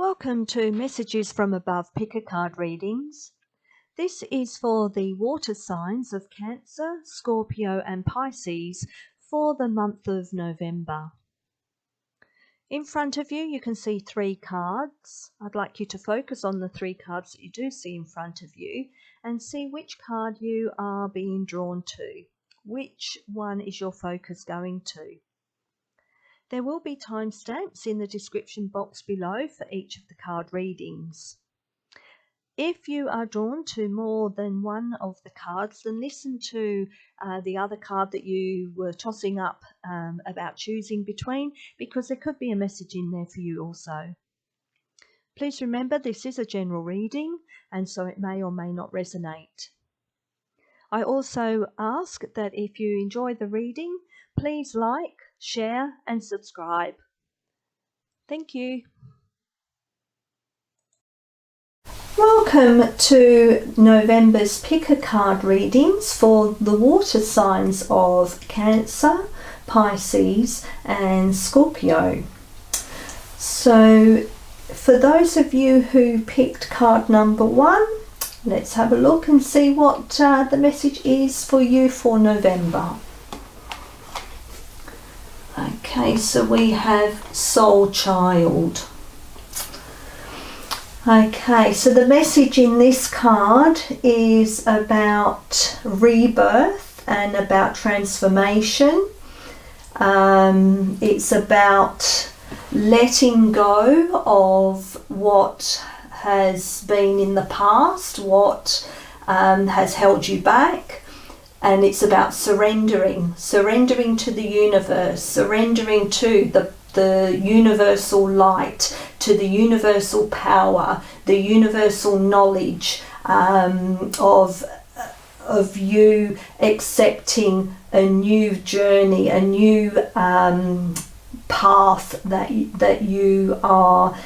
Welcome to Messages from Above Picker Card Readings. This is for the water signs of Cancer, Scorpio and Pisces for the month of November. In front of you, you can see 3 cards. I'd like you to focus on the 3 cards that you do see in front of you and see which card you are being drawn to. Which one is your focus going to? There will be timestamps in the description box below for each of the card readings. If you are drawn to more than one of the cards, then listen to the other card that you were tossing up about choosing between, because there could be a message in there for you also. Please remember, this is a general reading, and so it may or may not resonate. I also ask that if you enjoy the reading, please like, share and subscribe. Thank you. Welcome to November's picker card readings for the water signs of Cancer, Pisces and Scorpio. So for those of you who picked card number 1, let's have a look and see what the message is for you for November. Okay, so we have Soul Child. Okay, so the message in this card is about rebirth and about transformation. It's about letting go of what has been in the past, what has held you back. And it's about surrendering to the universe, surrendering to the universal light, to the universal power, the universal knowledge of you accepting a new journey, a new path that you are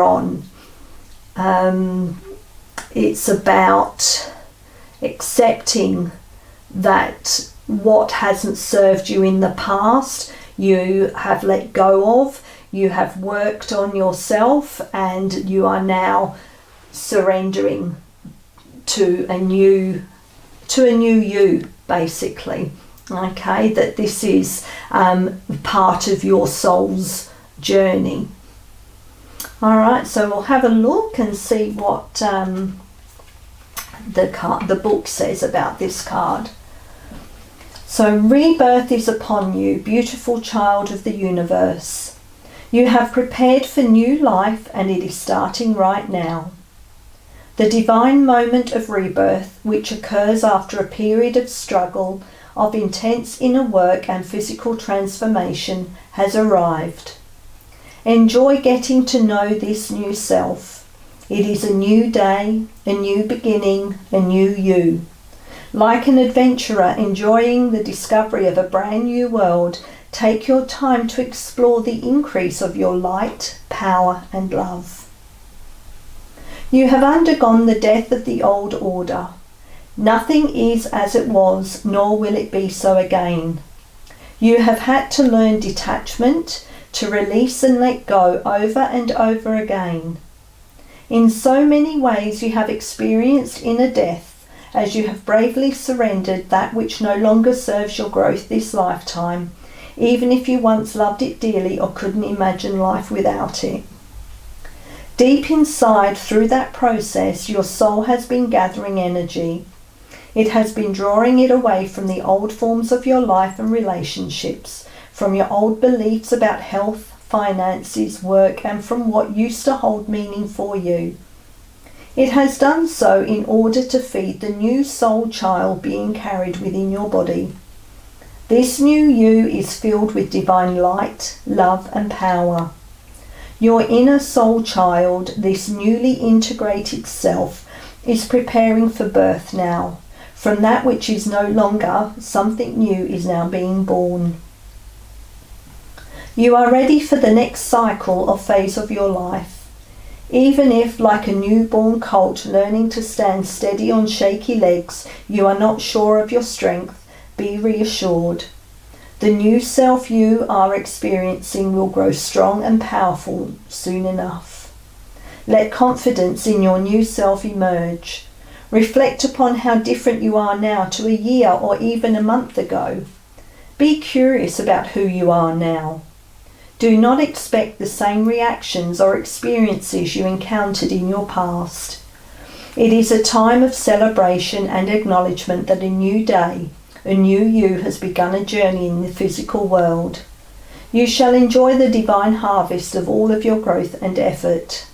on. It's about accepting that what hasn't served you in the past, you have let go of, you have worked on yourself, and you are now surrendering to a new you, basically. Okay, that this is part of your soul's journey. All right, so we'll have a look and see what the book says about this card. So, rebirth is upon you, beautiful child of the universe. You have prepared for new life, and it is starting right now. The divine moment of rebirth, which occurs after a period of struggle, of intense inner work and physical transformation, has arrived. Enjoy getting to know this new self. It is a new day, a new beginning, a new you. Like an adventurer enjoying the discovery of a brand new world, take your time to explore the increase of your light, power and love. You have undergone the death of the old order. Nothing is as it was, nor will it be so again. You have had to learn detachment, to release and let go over and over again. In so many ways you have experienced inner death as you have bravely surrendered that which no longer serves your growth this lifetime, even if you once loved it dearly or couldn't imagine life without it. Deep inside, through that process, your soul has been gathering energy. It has been drawing it away from the old forms of your life and relationships, from your old beliefs about health, finances, work, and from what used to hold meaning for you. It has done so in order to feed the new soul child being carried within your body. This new you is filled with divine light, love, and power. Your inner soul child, this newly integrated self, is preparing for birth now. From that which is no longer, something new is now being born. You are ready for the next cycle or phase of your life. Even if, like a newborn colt learning to stand steady on shaky legs, you are not sure of your strength, be reassured. The new self you are experiencing will grow strong and powerful soon enough. Let confidence in your new self emerge. Reflect upon how different you are now to a year or even a month ago. Be curious about who you are now. Do not expect the same reactions or experiences you encountered in your past. It is a time of celebration and acknowledgement that a new day, a new you has begun a journey in the physical world. You shall enjoy the divine harvest of all of your growth and effort.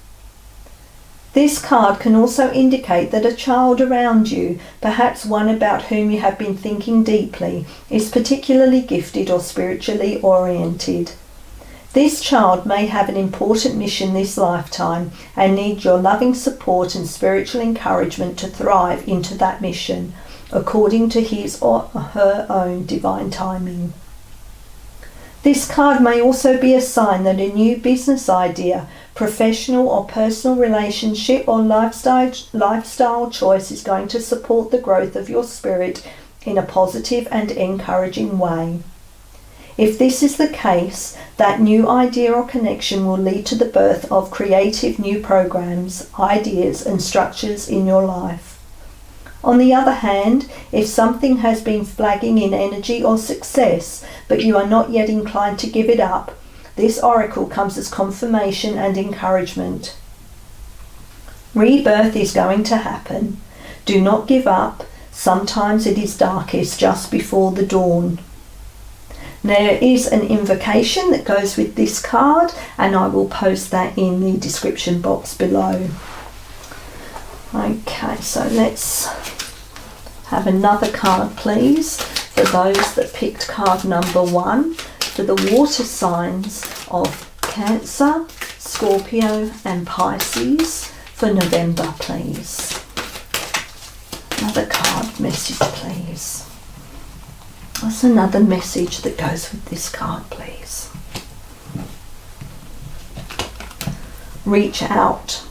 This card can also indicate that a child around you, perhaps one about whom you have been thinking deeply, is particularly gifted or spiritually oriented. This child may have an important mission this lifetime and need your loving support and spiritual encouragement to thrive into that mission, according to his or her own divine timing. This card may also be a sign that a new business idea, professional or personal relationship or lifestyle choice is going to support the growth of your spirit in a positive and encouraging way. If this is the case, that new idea or connection will lead to the birth of creative new programs, ideas and structures in your life. On the other hand, if something has been flagging in energy or success, but you are not yet inclined to give it up, this oracle comes as confirmation and encouragement. Rebirth is going to happen. Do not give up. Sometimes it is darkest just before the dawn. There is an invocation that goes with this card, and I will post that in the description box below. Okay, so let's have another card, please, for those that picked card number 1, for the water signs of Cancer, Scorpio and Pisces for November, please. Another card message, please. What's another message that goes with this card, please? Reach out.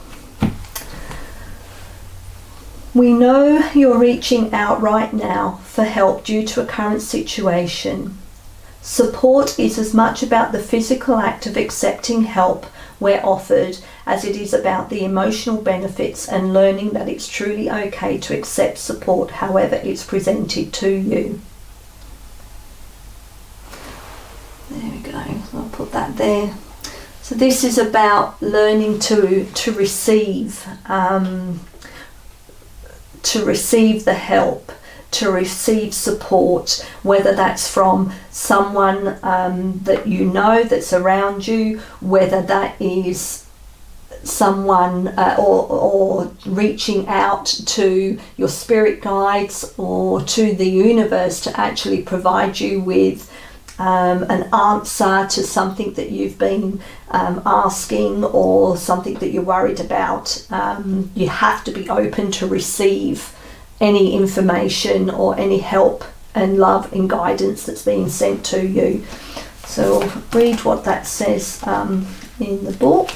We know you're reaching out right now for help due to a current situation. Support is as much about the physical act of accepting help where offered as it is about the emotional benefits and learning that it's truly okay to accept support however it's presented to you. There we go, I'll put that there. So this is about learning to receive the help, to receive support, whether that's from someone that you know that's around you, whether that is someone or reaching out to your spirit guides or to the universe to actually provide you with an answer to something that you've been asking or something that you're worried about. You have to be open to receive any information or any help and love and guidance that's being sent to you. So I'll read what that says in the book.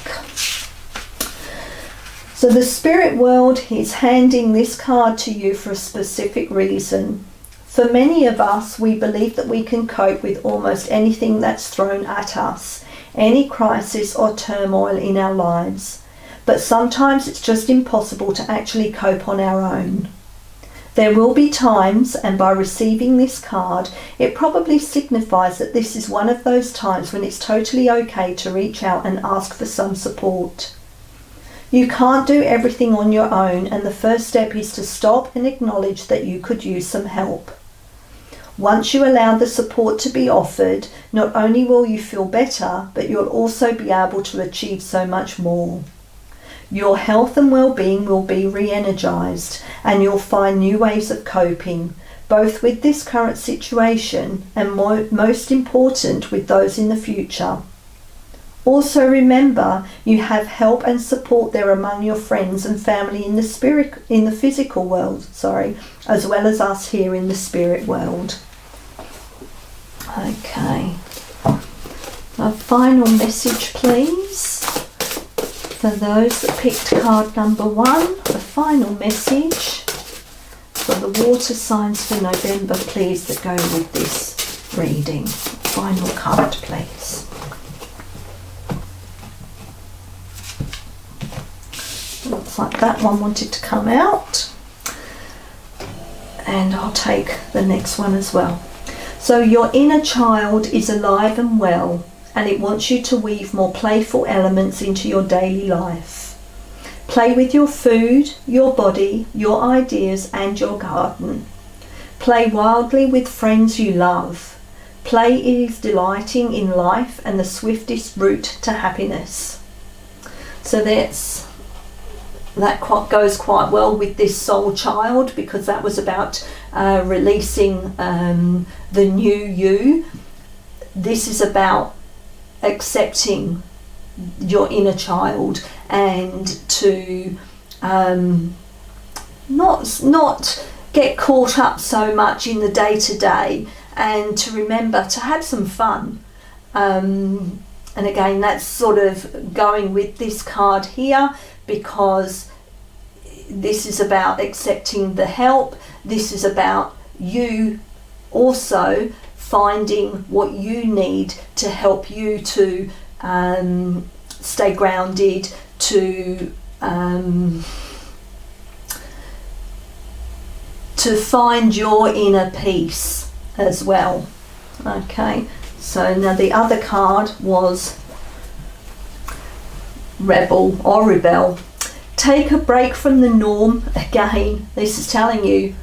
So the spirit world is handing this card to you for a specific reason. For many of us, we believe that we can cope with almost anything that's thrown at us, any crisis or turmoil in our lives. But sometimes it's just impossible to actually cope on our own. There will be times, and by receiving this card, it probably signifies that this is one of those times when it's totally okay to reach out and ask for some support. You can't do everything on your own, and the first step is to stop and acknowledge that you could use some help. Once you allow the support to be offered, not only will you feel better, but you'll also be able to achieve so much more. Your health and well-being will be re-energized, and you'll find new ways of coping, both with this current situation and most important with those in the future. Also remember, you have help and support there among your friends and family in the physical world, as well as us here in the spirit world. Okay. A final message, please. For those that picked card number 1, the final message for the water signs for November, please, that go with this reading. final card, please. Looks like that one wanted to come out. And I'll take the next one as well. So your inner child is alive and well, and it wants you to weave more playful elements into your daily life. Play with your food, your body, your ideas and your garden. Play wildly with friends you love. Play is delighting in life and the swiftest route to happiness. So that goes quite well with this soul child, because that was about releasing the new you. This is about accepting your inner child and to not get caught up so much in the day-to-day, and to remember to have some fun. And again, that's sort of going with this card here, because this is about accepting the help. This is about you also finding what you need to help you to stay grounded, to find your inner peace as well. Okay, so now the other card was Rebel or Rebel. Take a break from the norm. Again, this is telling you,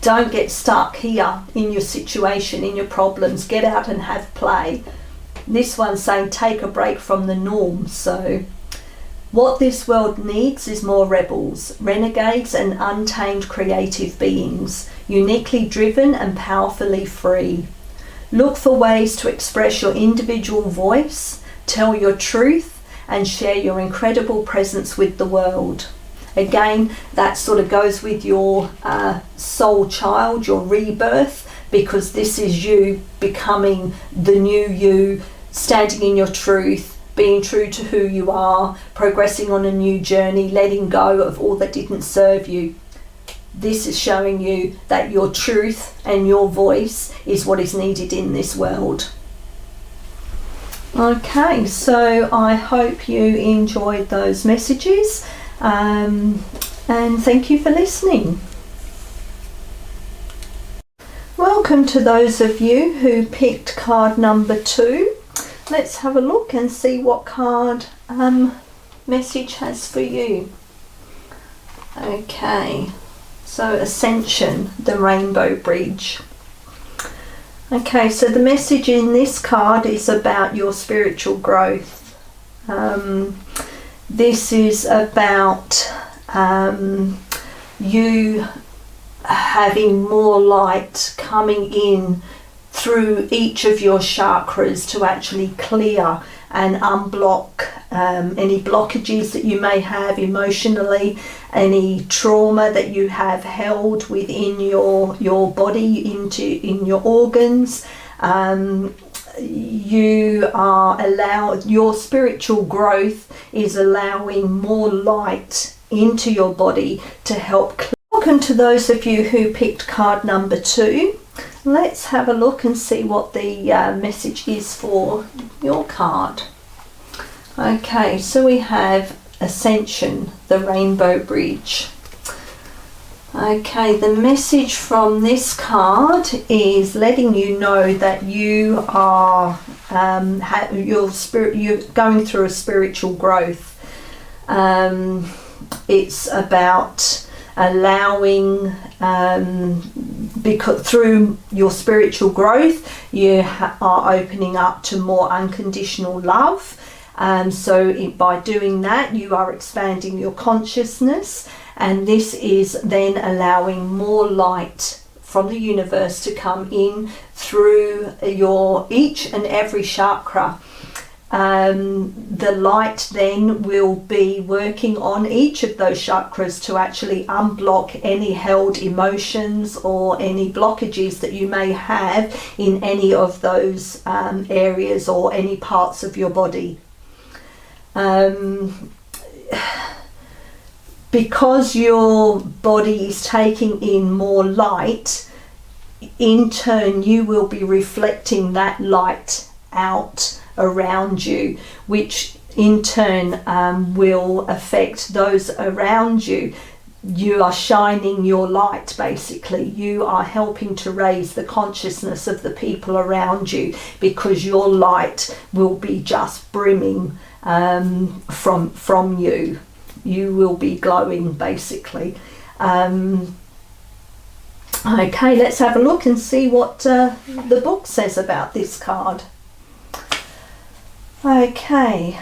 don't get stuck here in your situation, in your problems. Get out and have play. This one's saying take a break from the norm. So what this world needs is more rebels, renegades and untamed creative beings, uniquely driven and powerfully free. Look for ways to express your individual voice, tell your truth, and share your incredible presence with the world. Again, that sort of goes with your soul child, your rebirth, because this is you becoming the new you, standing in your truth, being true to who you are, progressing on a new journey, letting go of all that didn't serve you. This is showing you that your truth and your voice is what is needed in this world. Okay, so I hope you enjoyed those messages, and thank you for listening. Welcome to those of you who picked card number 2. Let's have a look and see what card message has for you. Okay, so Ascension, the Rainbow Bridge. Okay, so the message in this card is about your spiritual growth. This is about you having more light coming in through each of your chakras to actually clear and unblock any blockages that you may have emotionally, any trauma that you have held within your body, in your organs. You are allowed, your spiritual growth is allowing more light into your body to help clear. Welcome to those of you who picked card number 2. Let's have a look and see what the message is for your card. Okay, so we have Ascension, the Rainbow Bridge. Okay, the message from this card is letting you know that you are you're going through a spiritual growth. It's about allowing, because through your spiritual growth you are opening up to more unconditional love. So by doing that you are expanding your consciousness, and this is then allowing more light from the universe to come in through your each and every chakra. The light then will be working on each of those chakras to actually unblock any held emotions or any blockages that you may have in any of those areas or any parts of your body. Because your body is taking in more light, in turn you will be reflecting that light out around you, which in turn will affect those around you. You are shining your light, basically. You are helping to raise the consciousness of the people around you, because your light will be just brimming from you. You will be glowing, basically. Okay, let's have a look and see what the book says about this card. Okay.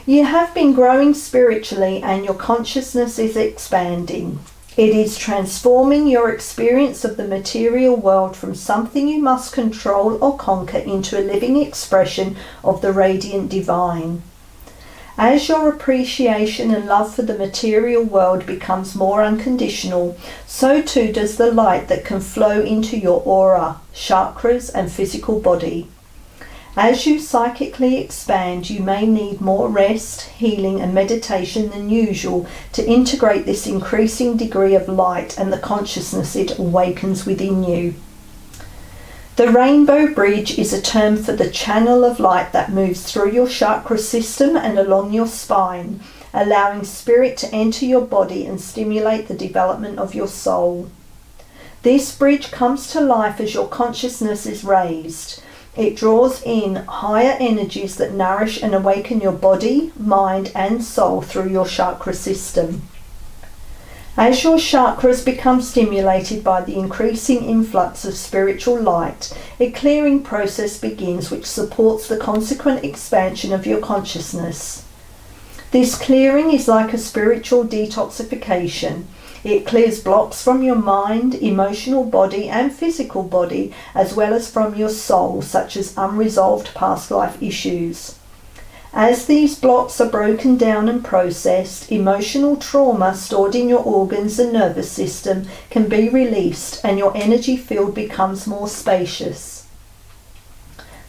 You have been growing spiritually and your consciousness is expanding. It is transforming your experience of the material world from something you must control or conquer into a living expression of the radiant divine. As your appreciation and love for the material world becomes more unconditional, so too does the light that can flow into your aura, chakras, and physical body. As you psychically expand, you may need more rest, healing, and meditation than usual to integrate this increasing degree of light and the consciousness it awakens within you. The rainbow bridge is a term for the channel of light that moves through your chakra system and along your spine, allowing spirit to enter your body and stimulate the development of your soul. This bridge comes to life as your consciousness is raised. It draws in higher energies that nourish and awaken your body, mind, and soul through your chakra system. As your chakras become stimulated by the increasing influx of spiritual light, a clearing process begins which supports the consequent expansion of your consciousness. This clearing is like a spiritual detoxification. It clears blocks from your mind, emotional body, and physical body, as well as from your soul, such as unresolved past life issues. As these blocks are broken down and processed, emotional trauma stored in your organs and nervous system can be released, and your energy field becomes more spacious.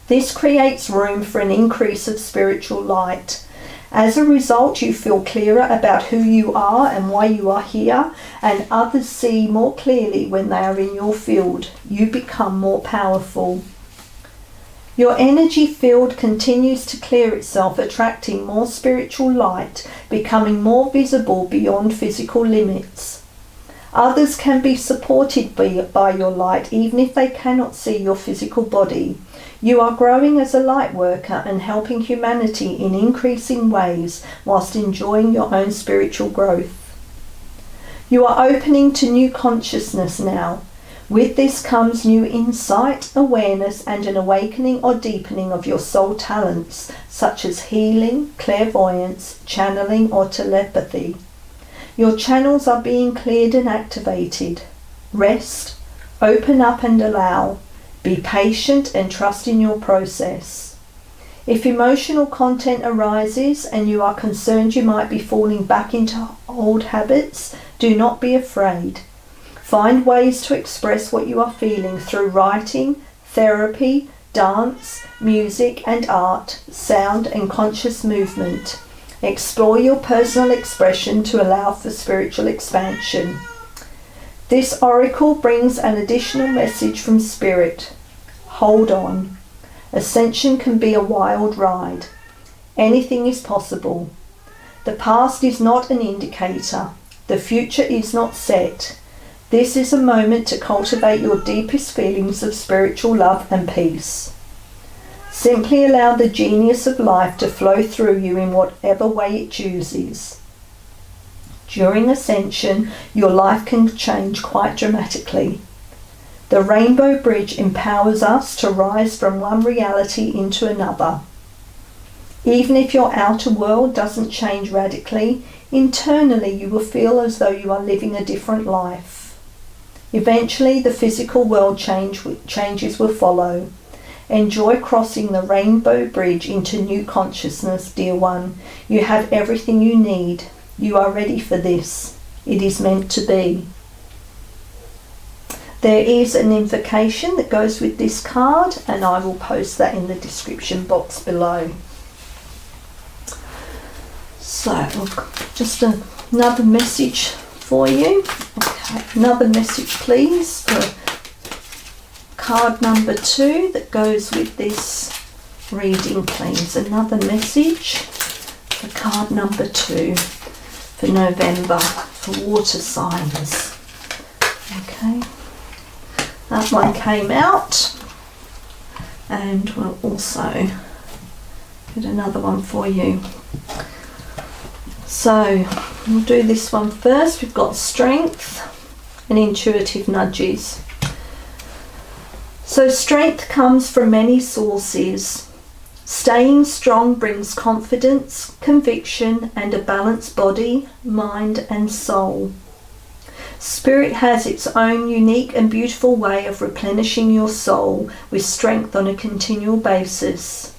This creates room for an increase of spiritual light. As a result, you feel clearer about who you are and why you are here, and others see more clearly when they are in your field. You become more powerful. Your energy field continues to clear itself, attracting more spiritual light, becoming more visible beyond physical limits. Others can be supported by your light even if they cannot see your physical body. You are growing as a light worker and helping humanity in increasing ways whilst enjoying your own spiritual growth. You are opening to new consciousness now. With this comes new insight, awareness, and an awakening or deepening of your soul talents, such as healing, clairvoyance, channeling, or telepathy. Your channels are being cleared and activated. Rest, open up and allow. Be patient and trust in your process. If emotional content arises and you are concerned you might be falling back into old habits, do not be afraid. Find ways to express what you are feeling through writing, therapy, dance, music and art, sound and conscious movement. Explore your personal expression to allow for spiritual expansion. This oracle brings an additional message from Spirit. Hold on. Ascension can be a wild ride. Anything is possible. The past is not an indicator. The future is not set. This is a moment to cultivate your deepest feelings of spiritual love and peace. Simply allow the genius of life to flow through you in whatever way it chooses. During ascension, your life can change quite dramatically. The rainbow bridge empowers us to rise from one reality into another. Even if your outer world doesn't change radically, internally you will feel as though you are living a different life. Eventually, the physical world changes will follow. Enjoy crossing the rainbow bridge into new consciousness, dear one. You have everything you need. You are ready for this. It is meant to be. There is an invocation that goes with this card, and I will post that in the description box below. So, just another message for you. Okay, another message please for card number 2 that goes with this reading, please. Another message for card number 2 for November for water signs. Okay, that one came out, and we'll also get another one for you. So we'll do this one first. We've got strength and intuitive nudges. So strength comes from many sources. Staying strong brings confidence, conviction, and a balanced body, mind, and soul. Spirit has its own unique and beautiful way of replenishing your soul with strength on a continual basis.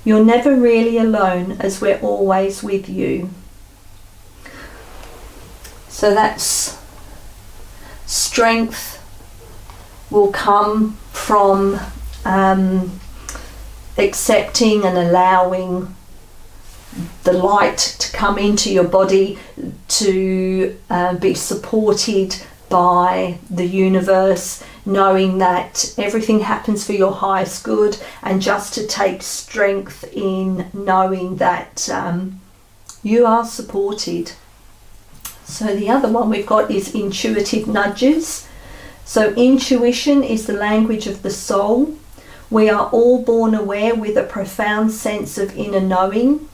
You're never really alone, as we're always with you. So that's strength will come from accepting and allowing the light to come into your body, to be supported by the universe, knowing that everything happens for your highest good, and just to take strength in knowing that you are supported. So the other one we've got is intuitive nudges. So intuition is the language of the soul. We are all born aware with a profound sense of inner knowing.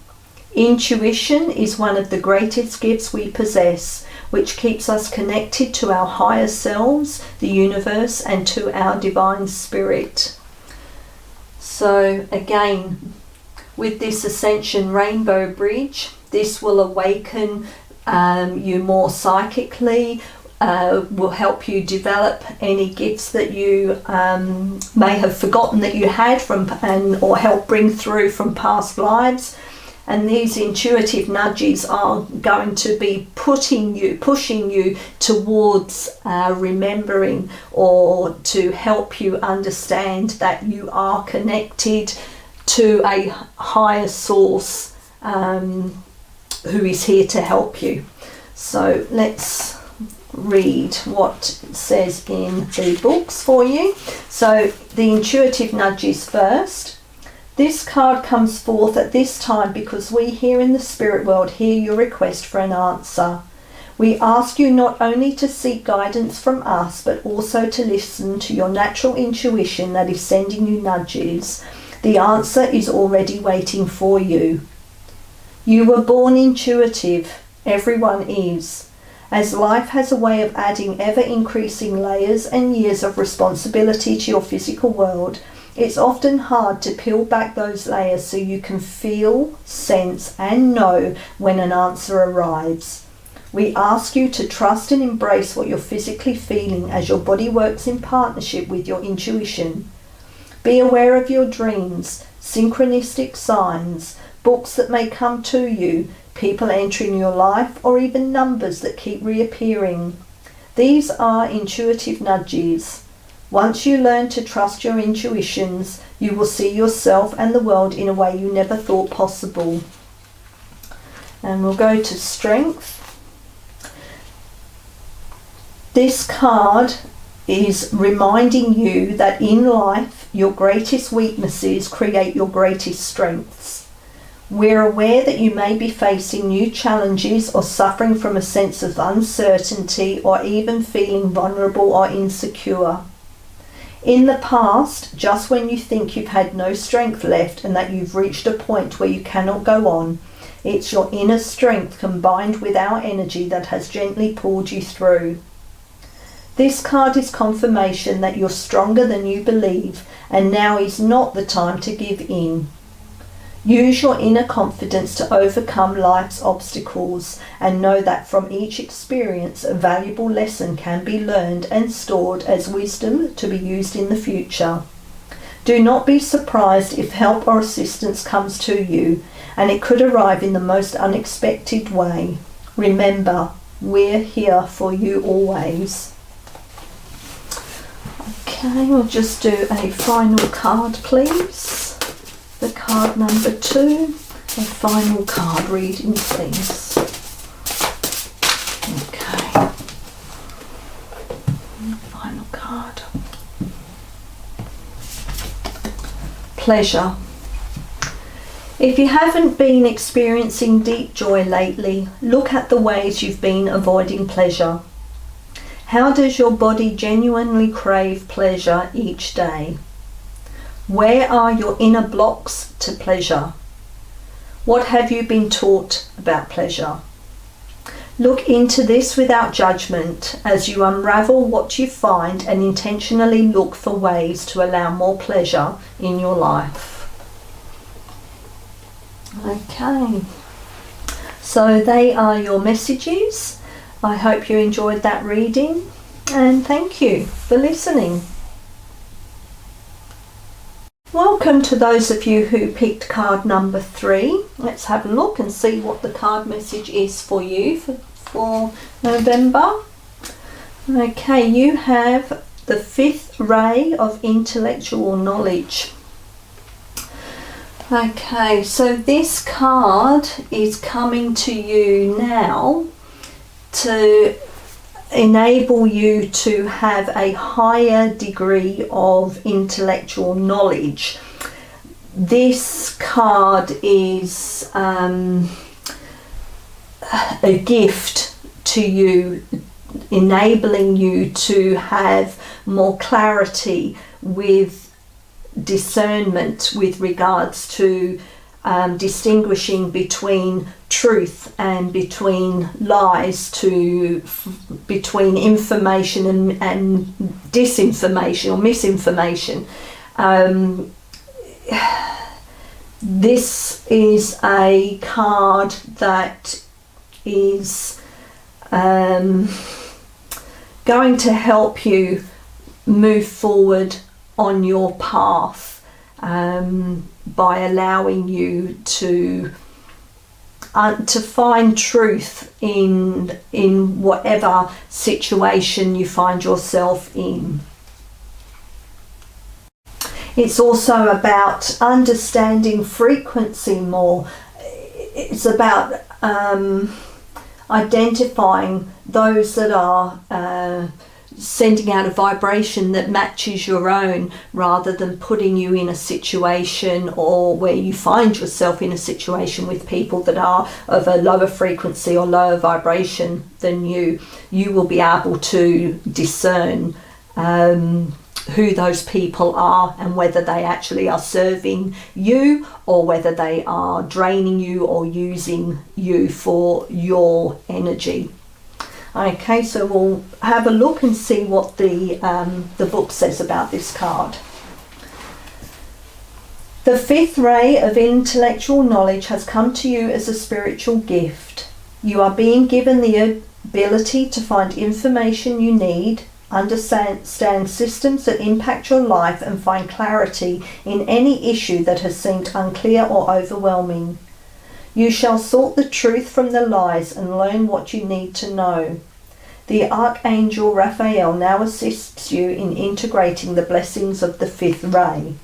Intuition is one of the greatest gifts we possess, which keeps us connected to our higher selves, the universe, and to our divine spirit. So again, with this Ascension Rainbow Bridge, this will awaken you more psychically, will help you develop any gifts that you may have forgotten that you had or help bring through from past lives. And these intuitive nudges are going to be pushing you towards remembering, or to help you understand that you are connected to a higher source who is here to help you. So let's read what it says in the books for you. So the intuitive nudges first. This card comes forth at this time because we here in the spirit world hear your request for an answer. We ask you not only to seek guidance from us, but also to listen to your natural intuition that is sending you nudges. The answer is already waiting for you. You were born intuitive. Everyone is. As life has a way of adding ever-increasing layers and years of responsibility to your physical world, it's often hard to peel back those layers so you can feel, sense, and know when an answer arrives. We ask you to trust and embrace what you're physically feeling as your body works in partnership with your intuition. Be aware of your dreams, synchronistic signs, books that may come to you, people entering your life, or even numbers that keep reappearing. These are intuitive nudges. Once you learn to trust your intuitions, you will see yourself and the world in a way you never thought possible. And we'll go to strength. This card is reminding you that in life, your greatest weaknesses create your greatest strengths. We're aware that you may be facing new challenges or suffering from a sense of uncertainty, or even feeling vulnerable or insecure. In the past, just when you think you've had no strength left and that you've reached a point where you cannot go on, it's your inner strength combined with our energy that has gently pulled you through. This card is confirmation that you're stronger than you believe, and now is not the time to give in. Use your inner confidence to overcome life's obstacles, and know that from each experience a valuable lesson can be learned and stored as wisdom to be used in the future. Do not be surprised if help or assistance comes to you, and it could arrive in the most unexpected way. Remember, we're here for you always. Okay, we'll just do a final card, please. The card number 2, a final card reading, please. Okay. Final card. Pleasure. If you haven't been experiencing deep joy lately, look at the ways you've been avoiding pleasure. How does your body genuinely crave pleasure each day? Where are your inner blocks to pleasure? What have you been taught about pleasure? Look into this without judgment as you unravel what you find and intentionally look for ways to allow more pleasure in your life. Okay, so they are your messages. I hope you enjoyed that reading, and thank you for listening. Welcome to those of you who picked card number 3. Let's have a look and see what the card message is for you for November. Okay, you have the 5th ray of intellectual knowledge. Okay, so this card is coming to you now to enable you to have a higher degree of intellectual knowledge. This card is a gift to you, enabling you to have more clarity with discernment with regards to distinguishing between truth and between lies, between information and disinformation or misinformation. This is a card that is going to help you move forward on your path by allowing you to find truth in whatever situation you find yourself in. It's also about understanding frequency more. It's about identifying those that are sending out a vibration that matches your own, rather than putting you in a situation or where you find yourself in a situation with people that are of a lower frequency or lower vibration than you. You will be able to discern who those people are and whether they actually are serving you or whether they are draining you or using you for your energy. Okay, so we'll have a look and see what the book says about this card. The 5th ray of intellectual knowledge has come to you as a spiritual gift. You are being given the ability to find information you need, understand systems that impact your life, and find clarity in any issue that has seemed unclear or overwhelming. You shall sort the truth from the lies and learn what you need to know. The Archangel Raphael now assists you in integrating the blessings of the 5th ray.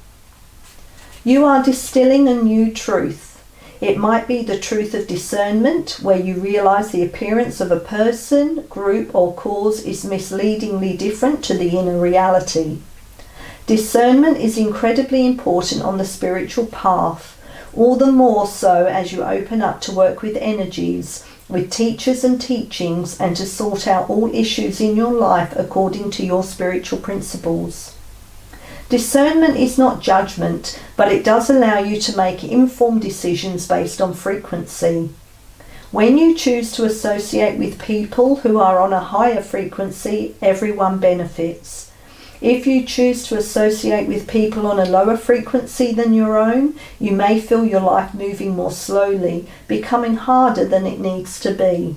You are distilling a new truth. It might be the truth of discernment, where you realize the appearance of a person, group, or cause is misleadingly different to the inner reality. Discernment is incredibly important on the spiritual path, all the more so as you open up to work with energies, with teachers and teachings, and to sort out all issues in your life according to your spiritual principles. Discernment is not judgment, but it does allow you to make informed decisions based on frequency. When you choose to associate with people who are on a higher frequency, everyone benefits. If you choose to associate with people on a lower frequency than your own, you may feel your life moving more slowly, becoming harder than it needs to be.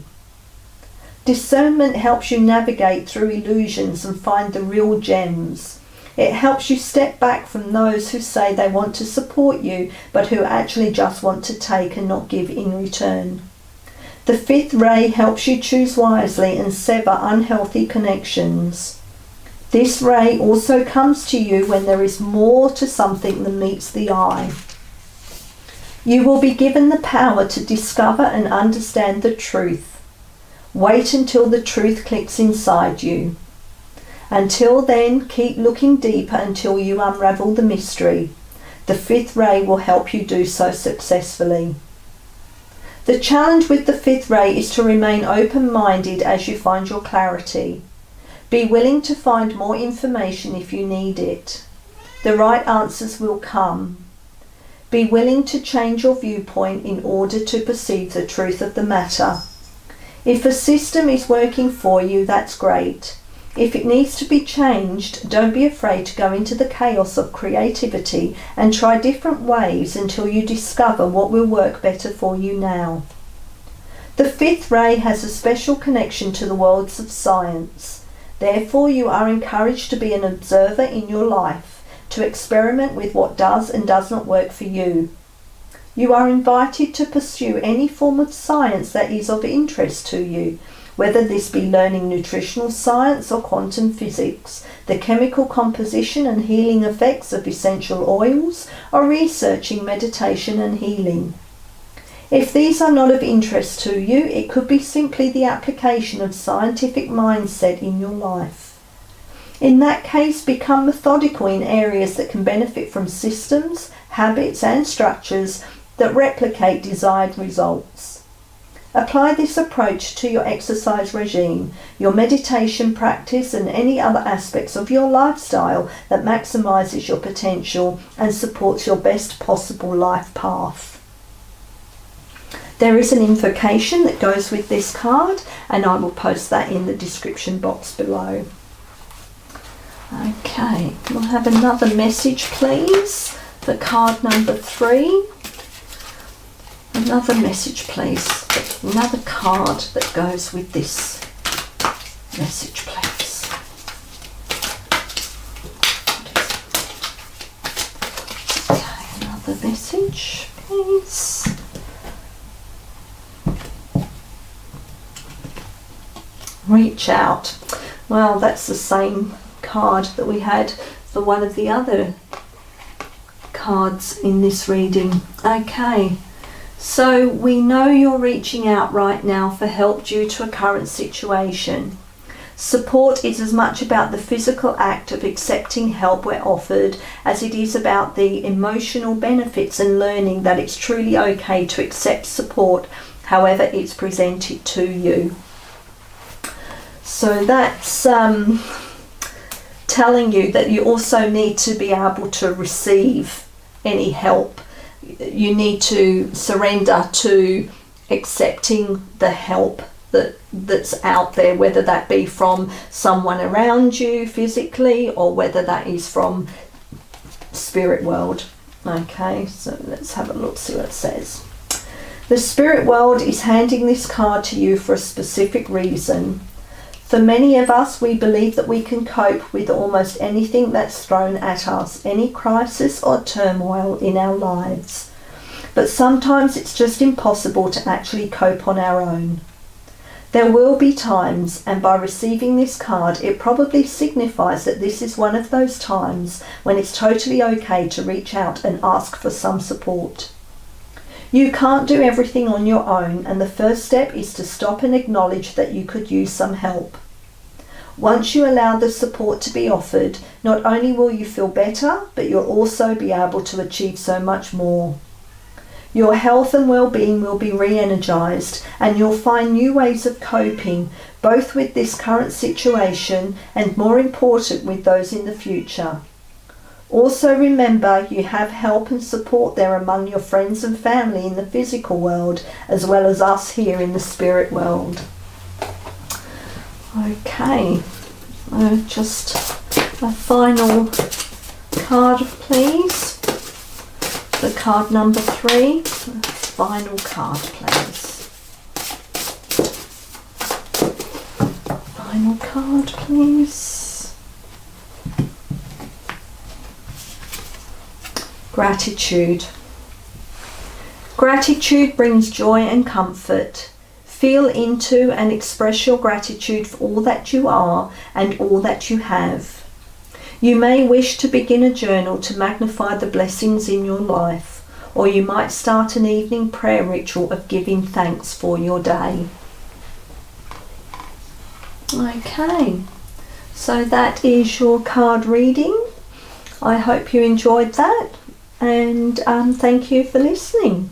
Discernment helps you navigate through illusions and find the real gems. It helps you step back from those who say they want to support you, but who actually just want to take and not give in return. The 5th ray helps you choose wisely and sever unhealthy connections. This ray also comes to you when there is more to something than meets the eye. You will be given the power to discover and understand the truth. Wait until the truth clicks inside you. Until then, keep looking deeper until you unravel the mystery. The fifth ray will help you do so successfully. The challenge with the fifth ray is to remain open-minded as you find your clarity. Be willing to find more information if you need it. The right answers will come. Be willing to change your viewpoint in order to perceive the truth of the matter. If a system is working for you, that's great. If it needs to be changed, don't be afraid to go into the chaos of creativity and try different ways until you discover what will work better for you now. The fifth ray has a special connection to the worlds of science. Therefore, you are encouraged to be an observer in your life, to experiment with what does and does not work for you. You are invited to pursue any form of science that is of interest to you, whether this be learning nutritional science or quantum physics, the chemical composition and healing effects of essential oils, or researching meditation and healing. If these are not of interest to you, it could be simply the application of scientific mindset in your life. In that case, become methodical in areas that can benefit from systems, habits and structures that replicate desired results. Apply this approach to your exercise regime, your meditation practice and any other aspects of your lifestyle that maximizes your potential and supports your best possible life path. There is an invocation that goes with this card, and I will post that in the description box below. Okay, we'll have another message please for card number 3. Another message please, another card that goes with this message please. Okay, another message please. Reach out. Well, that's the same card that we had for one of the other cards in this reading. Okay, so we know you're reaching out right now for help due to a current situation. Support is as much about the physical act of accepting help where offered as it is about the emotional benefits and learning that it's truly okay to accept support however it's presented to you. So that's telling you that you also need to be able to receive any help. You need to surrender to accepting the help that's out there, whether that be from someone around you physically or whether that is from spirit world. Okay, so let's have a look, see what it says. The spirit world is handing this card to you for a specific reason. For many of us, we believe that we can cope with almost anything that's thrown at us, any crisis or turmoil in our lives. But sometimes it's just impossible to actually cope on our own. There will be times, and by receiving this card, it probably signifies that this is one of those times when it's totally okay to reach out and ask for some support. You can't do everything on your own, and the first step is to stop and acknowledge that you could use some help. Once you allow the support to be offered, not only will you feel better, but you'll also be able to achieve so much more. Your health and well-being will be re-energized, and you'll find new ways of coping, both with this current situation and, more important, with those in the future. Also remember, you have help and support there among your friends and family in the physical world, as well as us here in the spirit world. Okay, just a final card, please. The card number 3. Final card, please. Final card, please. Gratitude. Gratitude brings joy and comfort. Feel into and express your gratitude for all that you are and all that you have. You may wish to begin a journal to magnify the blessings in your life, or you might start an evening prayer ritual of giving thanks for your day. Okay, so that is your card reading. I hope you enjoyed that, and thank you for listening.